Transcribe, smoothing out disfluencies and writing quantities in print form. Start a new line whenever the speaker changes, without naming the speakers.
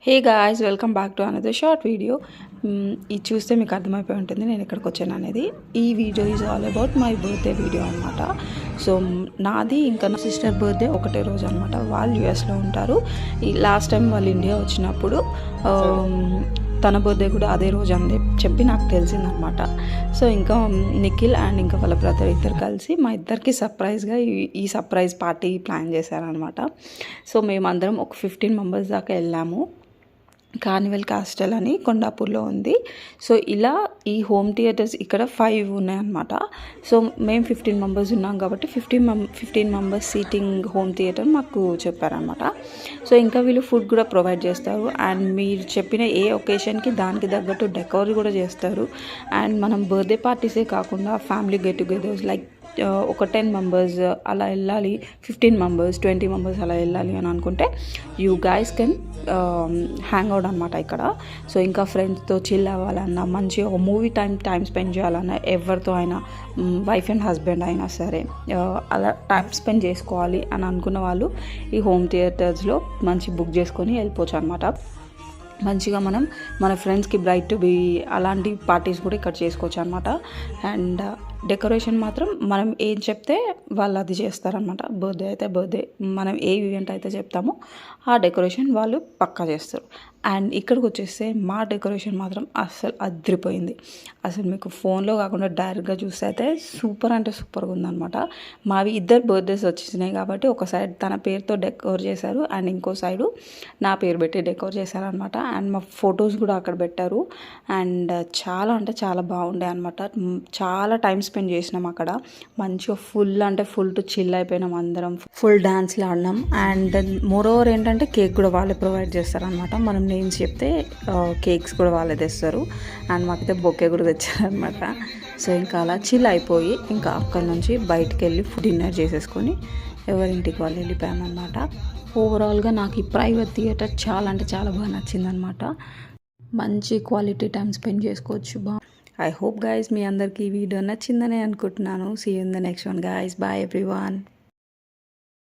Hey guys, welcome back to another short video. ఇది చూస్తే మీకు అర్థమైపోయి ఉంటుంది నేను ఎక్కడికి వచ్చాను అనేది. ఈ video is all about my birthday video అనమాట. సో నాది ఇంకా నా సిస్టర్ బర్త్డే ఒకటే రోజు అనమాట. వాళ్ళు యూఎస్లో ఉంటారు. ఈ లాస్ట్ టైం వాళ్ళు ఇండియా వచ్చినప్పుడు తన బర్త్డే కూడా అదే రోజు అని చెప్పి నాకు తెలిసిందనమాట. సో ఇంకా నిఖిల్ అండ్ ఇంకా వాళ్ళ బ్రదర్ ఇద్దరు కలిసి మా ఇద్దరికి సర్ప్రైజ్గా ఈ సర్ప్రైజ్ పార్టీ ప్లాన్ చేశారనమాట. సో మేమందరం ఒక 15 మెంబర్స్ దాకా వెళ్ళాము. కార్నివల్ క్యాస్టల్ అని కొండాపూర్లో ఉంది. సో ఇలా ఈ హోమ్ థియేటర్స్ ఇక్కడ 5 ఉన్నాయన్నమాట. సో మేము 15 మెంబర్స్ ఉన్నాం కాబట్టి 15 మెంబర్స్ సీటింగ్ హోమ్ థియేటర్ మాకు చెప్పారనమాట. సో ఇంకా వీళ్ళు ఫుడ్ కూడా ప్రొవైడ్ చేస్తారు అండ్ మీరు చెప్పిన ఏ ఒకేషన్కి దానికి తగ్గట్టు డెకోర్ కూడా చేస్తారు. అండ్ మనం బర్త్డే పార్టీసే కాకుండా ఫ్యామిలీ గెట్ టుగెదర్స్ లైక్ ఒక 10 మెంబర్స్ అలా వెళ్ళాలి, 15 మెంబర్స్ 20 మెంబర్స్ అలా వెళ్ళాలి అని అనుకుంటే you guys can hang out అనమాట ఇక్కడ. సో ఇంకా ఫ్రెండ్స్తో చిల్ అవ్వాలన్నా, మంచిగా ఒక మూవీ టైం స్పెండ్ చేయాలన్నా, ఎవరితో అయినా వైఫ్ అండ్ హస్బెండ్ అయినా సరే అలా టైం స్పెండ్ చేసుకోవాలి అని అనుకున్న వాళ్ళు ఈ హోమ్ థియేటర్స్లో మంచి బుక్ చేసుకొని వెళ్ళిపోవచ్చు అనమాట. మంచిగా మనం మన ఫ్రెండ్స్కి బ్రైట్ టు బీ అలాంటి పార్టీస్ కూడా ఇక్కడ చేసుకోవచ్చు అనమాట. అండ్ డెకరేషన్ మాత్రం మనం ఏం చెప్తే వాళ్ళు అది చేస్తారనమాట. బర్త్డే అయితే బర్త్డే, మనం ఏ ఈవెంట్ అయితే చెప్తామో ఆ డెకరేషన్ వాళ్ళు పక్కా చేస్తారు. అండ్ ఇక్కడికి వచ్చేస్తే మా డెకరేషన్ మాత్రం అస్సలు అదిరిపోయింది. అసలు మీకు ఫోన్లో కాకుండా డైరెక్ట్గా చూస్తే అయితే సూపర్ అంటే సూపర్గా ఉందనమాట. మావి ఇద్దరు బర్త్డేస్ వచ్చేసినాయి కాబట్టి ఒక సైడ్ తన పేరుతో డెకోర్ చేశారు అండ్ ఇంకో సైడు నా పేరు పెట్టి డెకోర్ చేశారనమాట. అండ్ మా ఫొటోస్ కూడా అక్కడ పెట్టారు. అండ్ చాలా అంటే చాలా బాగుండే అనమాట. చాలా టైం స్పెండ్ చేసినాం అక్కడ. మంచిగా ఫుల్ టు చిల్ అయిపోయినాం అందరం. ఫుల్ డాన్స్లు ఆడినాం. అండ్ మోరోవర్ ఏంటంటే కేక్ కూడా వాళ్ళే ప్రొవైడ్ చేస్తారనమాట. మనం నేమ్స్ చెప్తే కేక్స్ కూడా వాళ్ళే తెస్తారు. అండ్ మాకైతే బొకే కూడా తెచ్చారనమాట. సో ఇంకా అలా చిల్ అయిపోయి ఇంకా అక్కడ నుంచి బయటికి వెళ్ళి డిన్నర్ చేసేసుకొని ఎవరింటికి వాళ్ళు వెళ్ళిపోయామన్నమాట. ఓవరాల్గా నాకు ఈ ప్రైవేట్ థియేటర్ చాలా అంటే చాలా బాగా నచ్చిందనమాట. మంచి క్వాలిటీ టైం స్పెండ్ చేసుకోవచ్చు. ఐ హోప్ గైస్ మీ అందరికీ ఈ వీడియో నచ్చిందని అనుకుంటున్నాను. See you in the next one guys. Bye everyone.